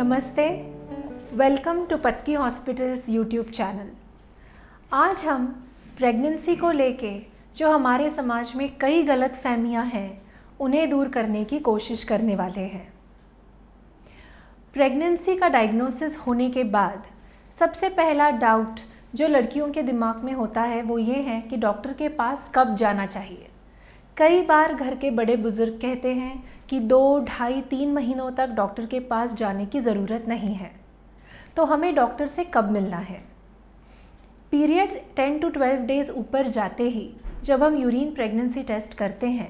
नमस्ते, welcome to Patki hospitals YouTube channel. आज हम प्रेगनेंसी को लेके जो हमारे समाज में कई गलत फहमियाँ हैं उन्हें दूर करने की कोशिश करने वाले हैं। प्रेगनेंसी का डायग्नोसिस होने के बाद सबसे पहला डाउट जो लड़कियों के दिमाग में होता है वो ये है कि डॉक्टर के पास कब जाना चाहिए। कई बार घर के बड़े बुज़ुर्ग कहते हैं कि 2, ढाई, 3 महीनों तक डॉक्टर के पास जाने की ज़रूरत नहीं है। तो हमें डॉक्टर से कब मिलना है? पीरियड 10 to 12 डेज़ ऊपर जाते ही जब हम यूरिन प्रेगनेंसी टेस्ट करते हैं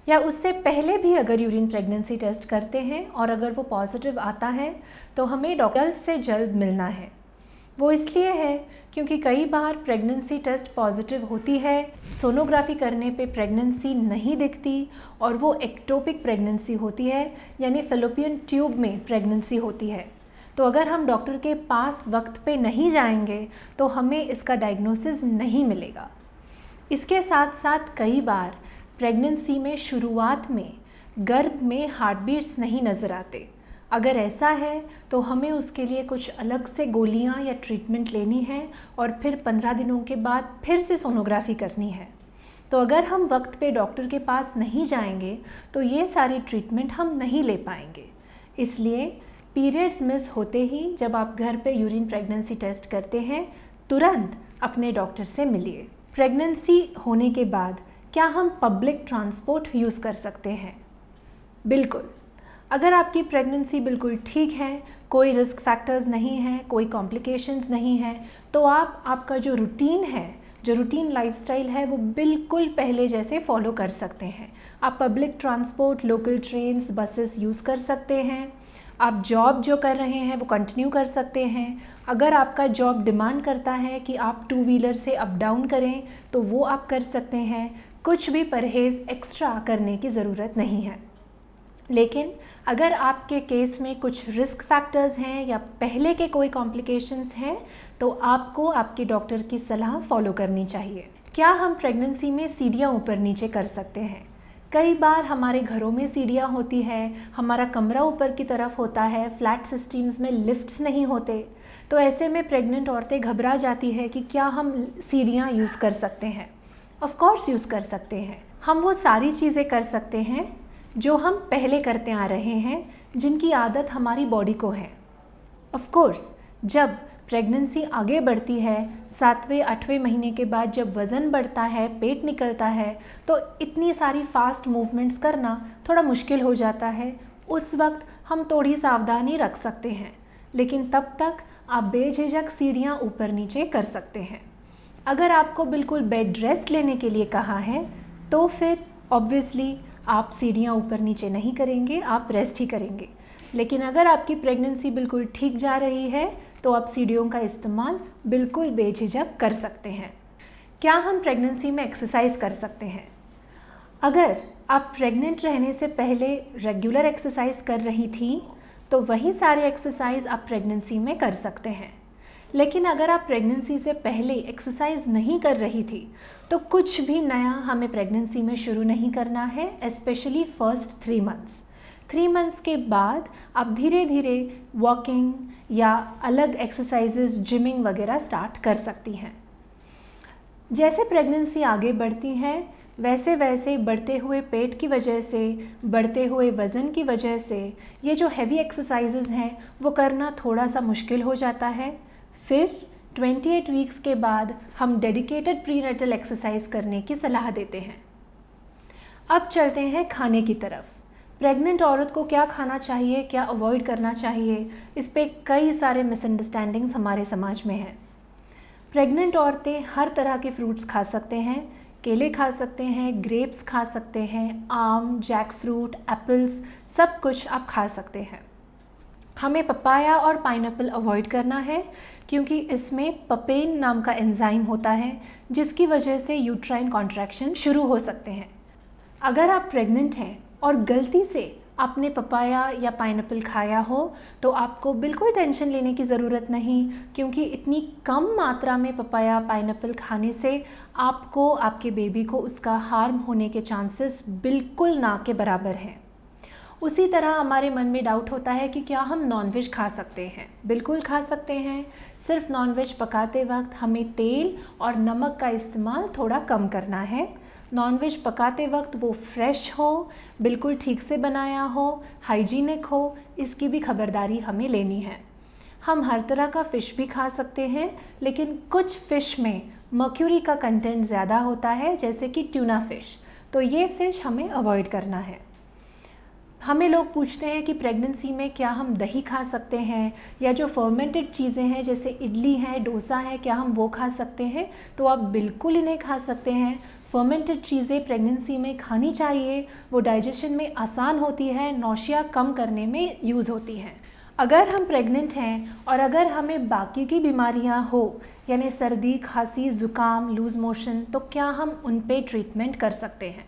या उससे पहले भी अगर यूरिन प्रेगनेंसी टेस्ट करते हैं और अगर वो पॉजिटिव आता है तो हमें डॉक्टर जल्द से जल्द मिलना है। वो इसलिए है क्योंकि कई बार प्रेगनेंसी टेस्ट पॉजिटिव होती है, सोनोग्राफी करने पे प्रेगनेंसी नहीं दिखती और वो एक्टोपिक प्रेगनेंसी होती है, यानी फेलोपियन ट्यूब में प्रेगनेंसी होती है। तो अगर हम डॉक्टर के पास वक्त पे नहीं जाएंगे तो हमें इसका डायग्नोसिस नहीं मिलेगा। इसके साथ साथ कई बार प्रेगनेंसी में शुरुआत में गर्भ में हार्ट बीट्स नहीं नज़र आते। अगर ऐसा है तो हमें उसके लिए कुछ अलग से गोलियां या ट्रीटमेंट लेनी है और फिर 15 दिनों के बाद फिर से सोनोग्राफी करनी है। तो अगर हम वक्त पे डॉक्टर के पास नहीं जाएंगे तो ये सारी ट्रीटमेंट हम नहीं ले पाएंगे। इसलिए पीरियड्स मिस होते ही जब आप घर पे यूरिन प्रेगनेंसी टेस्ट करते हैं तुरंत अपने डॉक्टर से मिलिए। प्रेगनेंसी होने के बाद क्या हम पब्लिक ट्रांसपोर्ट यूज़ कर सकते हैं? बिल्कुल। अगर आपकी प्रेगनेंसी बिल्कुल ठीक है, कोई रिस्क फैक्टर्स नहीं है, कोई कॉम्प्लिकेशंस नहीं है, तो आपका जो रूटीन लाइफस्टाइल है वो बिल्कुल पहले जैसे फॉलो कर सकते हैं। आप public transport, local trains, buses use कर सकते हैं। आप जॉब जो कर रहे हैं वो कंटिन्यू कर सकते हैं। अगर आपका जॉब डिमांड करता है कि आप 2 व्हीलर से अप डाउन करें तो वो आप कर सकते हैं। कुछ भी परहेज़ एक्स्ट्रा करने की ज़रूरत नहीं है। लेकिन अगर आपके केस में कुछ रिस्क फैक्टर्स हैं या पहले के कोई कॉम्प्लिकेशंस हैं तो आपको आपके डॉक्टर की सलाह फॉलो करनी चाहिए। क्या हम प्रेगनेंसी में सीढ़ियाँ ऊपर नीचे कर सकते हैं? कई बार हमारे घरों में सीढ़ियाँ होती है, हमारा कमरा ऊपर की तरफ होता है, फ्लैट सिस्टम्स में लिफ्ट्स नहीं होते। तो ऐसे में प्रेग्नेंट औरतें घबरा जाती है कि क्या हम सीढ़ियाँ यूज़ कर सकते हैं? ऑफ कोर्स यूज़ कर सकते हैं। हम वो सारी चीज़ें कर सकते हैं जो हम पहले करते आ रहे हैं, जिनकी आदत हमारी बॉडी को है। ऑफ कोर्स जब प्रेगनेंसी आगे बढ़ती है, 7वें 8वें महीने के बाद जब वज़न बढ़ता है, पेट निकलता है, तो इतनी सारी फास्ट मूवमेंट्स करना थोड़ा मुश्किल हो जाता है। उस वक्त हम थोड़ी सावधानी रख सकते हैं, लेकिन तब तक आप बेझिझक सीढ़ियाँ ऊपर नीचे कर सकते हैं। अगर आपको बिल्कुल बेड रेस्ट लेने के लिए कहा है तो फिर ऑब्वियसली आप सीढ़ियाँ ऊपर नीचे नहीं करेंगे, आप रेस्ट ही करेंगे। लेकिन अगर आपकी प्रेगनेंसी बिल्कुल ठीक जा रही है तो आप सीढ़ियों का इस्तेमाल बिल्कुल बेझिझक कर सकते हैं। क्या हम प्रेगनेंसी में एक्सरसाइज कर सकते हैं? अगर आप प्रेग्नेंट रहने से पहले रेगुलर एक्सरसाइज कर रही थी तो वही सारे एक्सरसाइज आप प्रेगनेंसी में कर सकते हैं। लेकिन अगर आप प्रेगनेंसी से पहले एक्सरसाइज नहीं कर रही थी तो कुछ भी नया हमें प्रेगनेंसी में शुरू नहीं करना है, स्पेशली फर्स्ट 3 मंथ्स। 3 मंथ्स के बाद आप धीरे धीरे वॉकिंग या अलग एक्सरसाइजेज, जिमिंग वगैरह स्टार्ट कर सकती हैं। जैसे प्रेगनेंसी आगे बढ़ती है वैसे वैसे बढ़ते हुए पेट की वजह से, बढ़ते हुए वज़न की वजह से ये जो हैवी एक्सरसाइजेज हैं वो करना थोड़ा सा मुश्किल हो जाता है। फिर 28 वीक्स के बाद हम डेडिकेटेड प्रीनेटल एक्सरसाइज करने की सलाह देते हैं। अब चलते हैं खाने की तरफ। प्रेग्नेंट औरत को क्या खाना चाहिए, क्या अवॉइड करना चाहिए, इस पे कई सारे मिसअंडरस्टैंडिंग्स हमारे समाज में हैं। प्रेग्नेंट औरतें हर तरह के फ्रूट्स खा सकते हैं, केले खा सकते हैं, ग्रेप्स खा सकते हैं, आम, जैक फ्रूट, एप्पल्स, सब कुछ आप खा सकते हैं। हमें पपाया और पाइनएप्पल अवॉइड करना है क्योंकि इसमें पपेन नाम का एंजाइम होता है जिसकी वजह से यूट्राइन कॉन्ट्रैक्शन शुरू हो सकते हैं। अगर आप प्रेग्नेंट हैं और गलती से आपने पपाया या पाइनएप्पल खाया हो तो आपको बिल्कुल टेंशन लेने की ज़रूरत नहीं, क्योंकि इतनी कम मात्रा में पपाया पाइनएप्पल खाने से आपको, आपके बेबी को उसका हार्म होने के चांसेस बिल्कुल ना के बराबर हैं। उसी तरह हमारे मन में डाउट होता है कि क्या हम नॉनवेज खा सकते हैं। बिल्कुल खा सकते हैं। सिर्फ नॉनवेज पकाते वक्त हमें तेल और नमक का इस्तेमाल थोड़ा कम करना है। नॉनवेज पकाते वक्त वो फ्रेश हो, बिल्कुल ठीक से बनाया हो, हाइजीनिक हो, इसकी भी खबरदारी हमें लेनी है। हम हर तरह का फ़िश भी खा सकते हैं, लेकिन कुछ फ़िश में मर्क्यूरी का कंटेंट ज़्यादा होता है, जैसे कि ट्यूना फ़िश, तो ये फ़िश हमें अवॉइड करना है। हमें लोग पूछते हैं कि प्रेगनेंसी में क्या हम दही खा सकते हैं, या जो फर्मेंटेड चीज़ें हैं जैसे इडली है, डोसा है, क्या हम वो खा सकते हैं? तो आप बिल्कुल इन्हें खा सकते हैं। फर्मेंटेड चीज़ें प्रेगनेंसी में खानी चाहिए, वो डाइजेशन में आसान होती है, नौशिया कम करने में यूज़ होती हैं। अगर हम प्रेग्नेंट हैं और अगर हमें बाकी की बीमारियां हो, यानी सर्दी, खांसी, ज़ुकाम, लूज़ मोशन, तो क्या हम उन पे ट्रीटमेंट कर सकते हैं?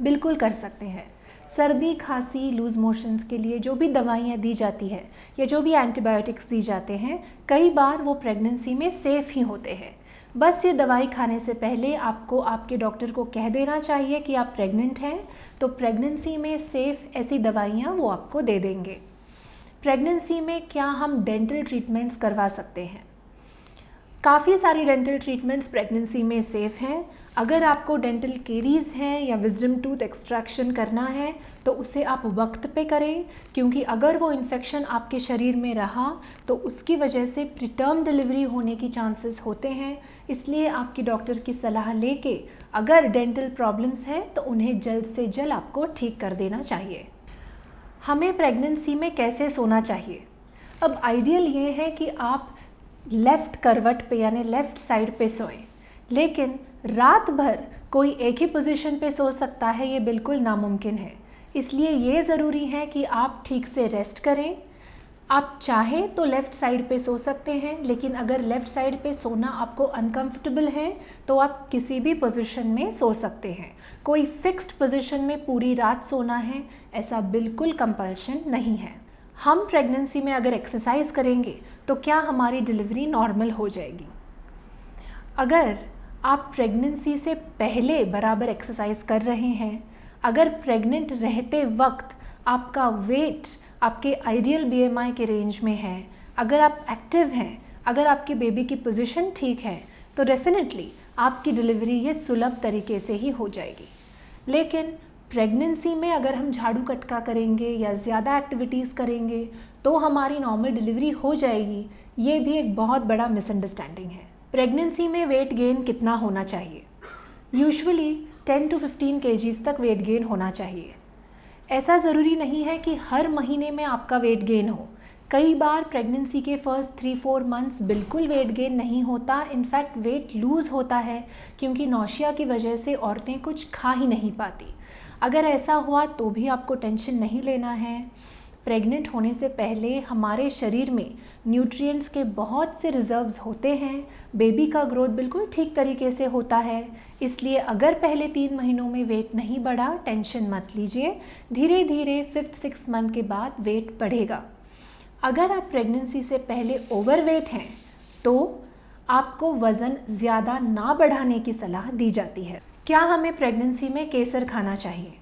बिल्कुल कर सकते हैं। सर्दी, खांसी, लूज़ मोशंस के लिए जो भी दवाइयाँ दी जाती हैं या जो भी एंटीबायोटिक्स दी जाते हैं, कई बार वो प्रेगनेंसी में सेफ़ ही होते हैं। बस ये दवाई खाने से पहले आपको आपके डॉक्टर को कह देना चाहिए कि आप प्रेग्नेंट हैं, तो प्रेगनेंसी में सेफ़ ऐसी दवाइयाँ वो आपको दे देंगे। प्रेगनेंसी में क्या हम डेंटल ट्रीटमेंट्स करवा सकते हैं? काफ़ी सारी डेंटल ट्रीटमेंट्स प्रेगनेंसी में सेफ़ हैं। अगर आपको डेंटल केरीज़ हैं या विजडम टूथ एक्सट्रैक्शन करना है तो उसे आप वक्त पे करें, क्योंकि अगर वो इन्फेक्शन आपके शरीर में रहा तो उसकी वजह से प्रीटर्म डिलीवरी होने की चांसेस होते हैं। इसलिए आपकी डॉक्टर की सलाह लेके अगर डेंटल प्रॉब्लम्स हैं तो उन्हें जल्द से जल्द आपको ठीक कर देना चाहिए। हमें प्रेगनेंसी में कैसे सोना चाहिए? अब आइडियल ये है कि आप लेफ़्ट करवट पे यानी लेफ़्ट साइड पे सोएं, लेकिन रात भर कोई एक ही पोजीशन पे सो सकता है, ये बिल्कुल नामुमकिन है। इसलिए ये ज़रूरी है कि आप ठीक से रेस्ट करें। आप चाहें तो लेफ़्ट साइड पे सो सकते हैं, लेकिन अगर लेफ़्ट साइड पे सोना आपको अनकंफर्टेबल है तो आप किसी भी पोजीशन में सो सकते हैं। कोई फिक्स्ड पोजीशन में पूरी रात सोना है, ऐसा बिल्कुल कंपल्शन नहीं है। हम प्रेगनेंसी में अगर एक्सरसाइज करेंगे तो क्या हमारी डिलीवरी नॉर्मल हो जाएगी? अगर आप प्रेगनेंसी से पहले बराबर एक्सरसाइज कर रहे हैं, अगर प्रेग्नेंट रहते वक्त आपका वेट आपके आइडियल बीएमआई के रेंज में है, अगर आप एक्टिव हैं, अगर आपकी बेबी की पोजीशन ठीक है, तो डेफिनेटली आपकी डिलीवरी ये सुलभ तरीके से ही हो जाएगी। लेकिन प्रेगनेंसी में अगर हम झाड़ू कटका करेंगे या ज़्यादा एक्टिविटीज़ करेंगे तो हमारी नॉर्मल डिलीवरी हो जाएगी, ये भी एक बहुत बड़ा मिसअंडरस्टैंडिंग है। प्रेगनेंसी में वेट गेन कितना होना चाहिए? यूजुअली 10 to 15 kgs तक वेट गेन होना चाहिए। ऐसा ज़रूरी नहीं है कि हर महीने में आपका वेट गेन हो। कई बार प्रेगनेंसी के फर्स्ट 3-4 मंथ्स बिल्कुल वेट गेन नहीं होता, इनफैक्ट वेट लूज़ होता है, क्योंकि नौशिया की वजह से औरतें कुछ खा ही नहीं पाती। अगर ऐसा हुआ तो भी आपको टेंशन नहीं लेना है। प्रेग्नेंट होने से पहले हमारे शरीर में न्यूट्रिएंट्स के बहुत से रिजर्व्स होते हैं, बेबी का ग्रोथ बिल्कुल ठीक तरीके से होता है। इसलिए अगर पहले 3 महीनों में वेट नहीं बढ़ा, टेंशन मत लीजिए, धीरे धीरे 5th-6th मंथ के बाद वेट बढ़ेगा। अगर आप प्रेगनेंसी से पहले ओवरवेट हैं तो आपको वज़न ज़्यादा ना बढ़ाने की सलाह दी जाती है। क्या हमें प्रेगनेंसी में केसर खाना चाहिए?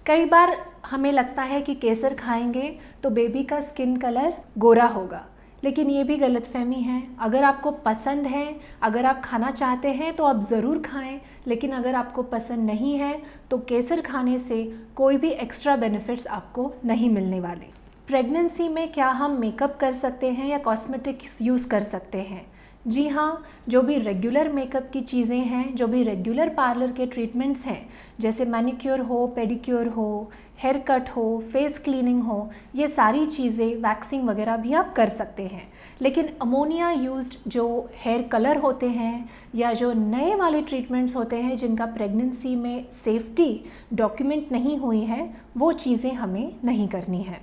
कई बार हमें लगता है कि केसर खाएंगे तो बेबी का स्किन कलर गोरा होगा, लेकिन ये भी गलतफहमी है। अगर आपको पसंद है, अगर आप खाना चाहते हैं तो आप ज़रूर खाएं, लेकिन अगर आपको पसंद नहीं है तो केसर खाने से कोई भी एक्स्ट्रा बेनिफिट्स आपको नहीं मिलने वाले। प्रेगनेंसी में क्या हम मेकअप कर सकते हैं या कॉस्मेटिक्स यूज़ कर सकते हैं? जी हाँ, जो भी रेगुलर मेकअप की चीज़ें हैं, जो भी रेगुलर पार्लर के ट्रीटमेंट्स हैं, जैसे मैनिक्योर हो, पेडिक्योर हो, हेयर कट हो, फेस क्लीनिंग हो, ये सारी चीज़ें, वैक्सिंग वगैरह भी आप कर सकते हैं। लेकिन अमोनिया यूज्ड जो हेयर कलर होते हैं या जो नए वाले ट्रीटमेंट्स होते हैं जिनका प्रेगनेंसी में सेफ्टी डॉक्यूमेंट नहीं हुई है, वो चीज़ें हमें नहीं करनी है।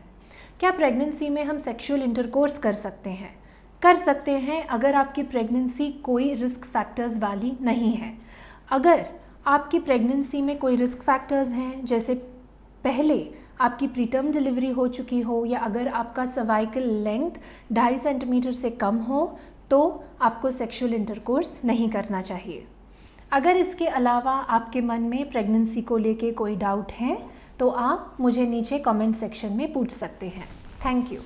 क्या प्रेगनेंसी में हम सेक्सुअल इंटरकोर्स कर सकते हैं? कर सकते हैं, अगर आपकी प्रेगनेंसी कोई रिस्क फैक्टर्स वाली नहीं है। अगर आपकी प्रेगनेंसी में कोई रिस्क फैक्टर्स हैं, जैसे पहले आपकी प्रीटर्म डिलीवरी हो चुकी हो या अगर आपका सर्वाइकल लेंथ 2.5 सेंटीमीटर से कम हो, तो आपको सेक्सुअल इंटरकोर्स नहीं करना चाहिए। अगर इसके अलावा आपके मन में प्रेगनेंसी को लेके कोई डाउट है तो आप मुझे नीचे कमेंट सेक्शन में पूछ सकते हैं। Thank you.